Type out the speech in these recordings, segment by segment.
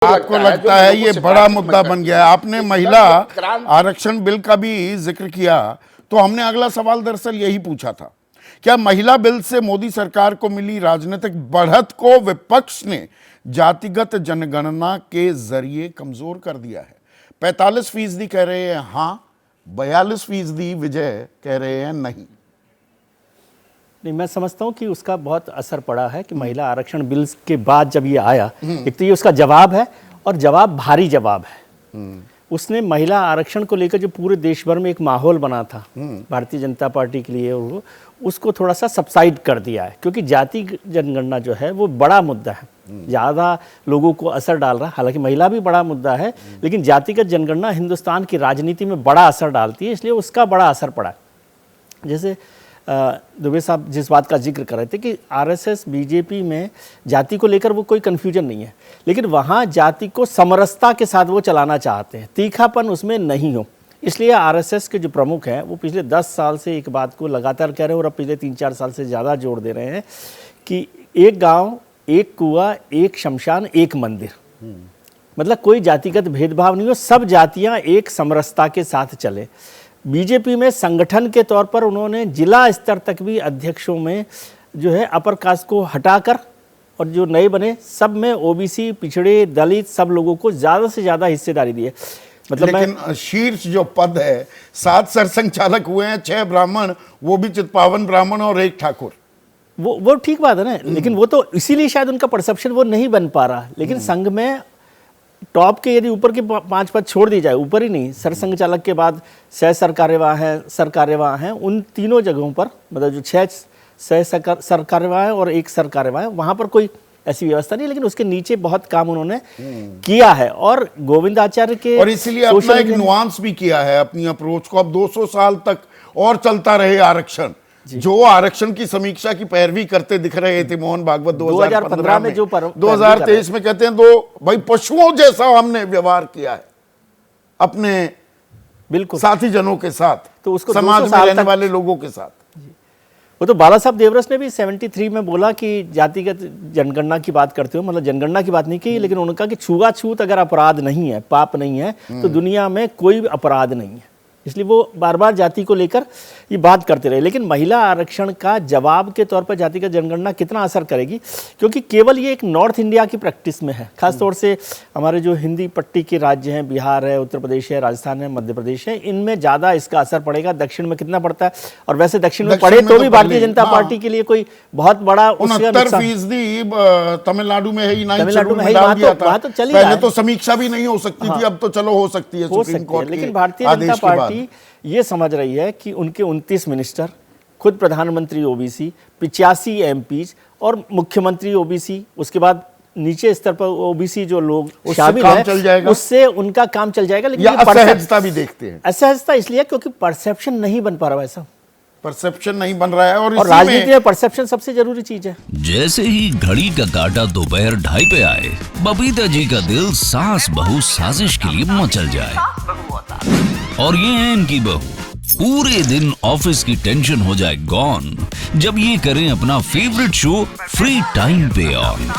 आपको लगता है ये बड़ा मुद्दा बन गया है? आपने महिला आरक्षण बिल का भी जिक्र किया, तो हमने अगला सवाल दरअसल यही पूछा था, क्या महिला बिल से मोदी सरकार को मिली राजनीतिक बढ़त को विपक्ष ने जातिगत जनगणना के जरिए कमजोर कर दिया है? 45% कह रहे हैं हां, 42% विजय कह रहे हैं नहीं। नहीं, मैं समझता हूँ कि उसका बहुत असर पड़ा है कि महिला आरक्षण बिल के बाद जब ये आया, एक तो ये उसका जवाब है और जवाब भारी जवाब है। उसने महिला आरक्षण को लेकर जो पूरे देश भर में एक माहौल बना था भारतीय जनता पार्टी के लिए, उसको थोड़ा सा सबसाइड कर दिया है, क्योंकि जाति जनगणना जो है वो बड़ा मुद्दा है, ज़्यादा लोगों को असर डाल रहा है। हालांकि महिला भी बड़ा मुद्दा है, लेकिन जातिगत जनगणना हिंदुस्तान की राजनीति में बड़ा असर डालती है, इसलिए उसका बड़ा असर पड़ा है। जैसे दुबे साहब जिस बात का जिक्र कर रहे थे कि आरएसएस बीजेपी में जाति को लेकर वो कोई कन्फ्यूजन नहीं है, लेकिन वहाँ जाति को समरसता के साथ वो चलाना चाहते हैं, तीखापन उसमें नहीं हो। इसलिए आरएसएस के जो प्रमुख हैं वो पिछले 10 साल से एक बात को लगातार कह रहे हैं और अब पिछले 3-4 साल से ज़्यादा जोर दे रहे हैं कि एक गाँव, एक कुआं, एक शमशान, एक मंदिर। मतलब कोई जातिगत भेदभाव नहीं हो, सब जातियाँ एक समरसता के साथ चले। बीजेपी में संगठन के तौर पर उन्होंने जिला स्तर तक भी अध्यक्षों में जो है अपर कास्ट को हटाकर और जो नए बने सब में ओबीसी, पिछड़े, दलित सब लोगों को ज़्यादा से ज़्यादा हिस्सेदारी दी है। मतलब लेकिन शीर्ष जो पद है 7 सरसंघचालक हुए हैं, 6 ब्राह्मण, वो भी चित्पावन ब्राह्मण और 1 ठाकुर। वो ठीक बात है ना, लेकिन वो तो इसीलिए शायद उनका परसेप्शन वो नहीं बन पा रहा। लेकिन संघ में टॉप के यदि ऊपर के 5 पद छोड़ दी जाए, ऊपर ही नहीं, सरसंघ चालक के बाद सह सरकार्यवाह हैं, सरकार्यवाह हैं, उन तीनों जगहों पर मतलब जो 6 सह सरकार्यवाह हैं और 1 सरकार्यवाह है, वहाँ पर कोई ऐसी व्यवस्था नहीं, लेकिन उसके नीचे बहुत काम उन्होंने किया है। और गोविंदाचार्य के और इसीलिए अपना एक नुआंस भी किया है अपनी अप्रोच को, अब 200 साल तक और चलता रहे आरक्षण। जो आरक्षण की समीक्षा की पैरवी करते दिख रहे थे मोहन भागवत 2015 में, जो 2023 में कहते हैं भाई पशुओं जैसा हमने व्यवहार किया है अपने बिल्कुल साथी जनों के साथ, तो उसको समाज में रहने वाले लोगों के साथ। वो तो बाला साहब देवरस ने भी 73 में बोला कि जातिगत जनगणना की बात करते हो, मतलब जनगणना की बात नहीं की, लेकिन उन्होंने कहा कि छुआछूत अगर अपराध नहीं है, पाप नहीं है, तो दुनिया में कोई अपराध नहीं है। इसलिए वो बार बार जाति को लेकर ये बात करते रहे। लेकिन महिला आरक्षण का जवाब के तौर पर जातिगत जनगणना कितना असर करेगी, क्योंकि केवल ये एक नॉर्थ इंडिया की प्रैक्टिस में है, खासतौर से हमारे जो हिंदी पट्टी के राज्य हैं, बिहार है, उत्तर प्रदेश है, राजस्थान है, मध्य प्रदेश है, इनमें ज़्यादा इसका असर पड़ेगा। दक्षिण में कितना पड़ता है, और वैसे दक्षिण में पड़े तो भी भारतीय जनता पार्टी के लिए कोई बहुत बड़ा 69% तमिलनाडु में है ही, तमिलनाडु में वहाँ तो चली पहले तो समीक्षा भी नहीं हो सकती थी, अब तो चलो हो सकती है सुप्रीम कोर्ट। लेकिन भारतीय जनता पार्टी ये समझ रही है कि उनके 29 मिनिस्टर, खुद प्रधानमंत्री ओबीसी, 85 एमपीज और मुख्यमंत्री ओबीसी, उसके बाद नीचे स्तर पर ओबीसी जो लोग शामिल हैं, उससे उनका काम चल जाएगा। लेकिन असहजता भी देखते हैं। असहजता इसलिए क्योंकि परसेप्शन नहीं बन पा रहा, ऐसा परसेप्शन नहीं बन रहा है, और राजनीति में परसेप्शन सबसे जरूरी चीज है। जैसे ही घड़ी का काटा दोपहर 2:30 पे आए, बबीता जी का दिल सास बहू साजिश के लिए मचल जाए। और ये है इनकी बहू, पूरे दिन ऑफिस की टेंशन हो जाए गॉन जब ये करें अपना फेवरेट शो फ्री टाइम पे ऑन।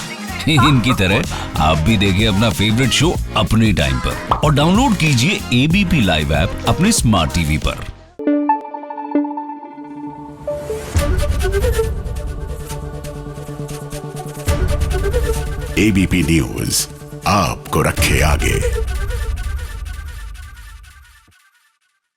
इनकी तरह आप भी देखें अपना फेवरेट शो अपने टाइम पर और डाउनलोड कीजिए एबीपी लाइव ऐप अपने स्मार्ट टीवी पर। एबीपी न्यूज आपको रखे आगे।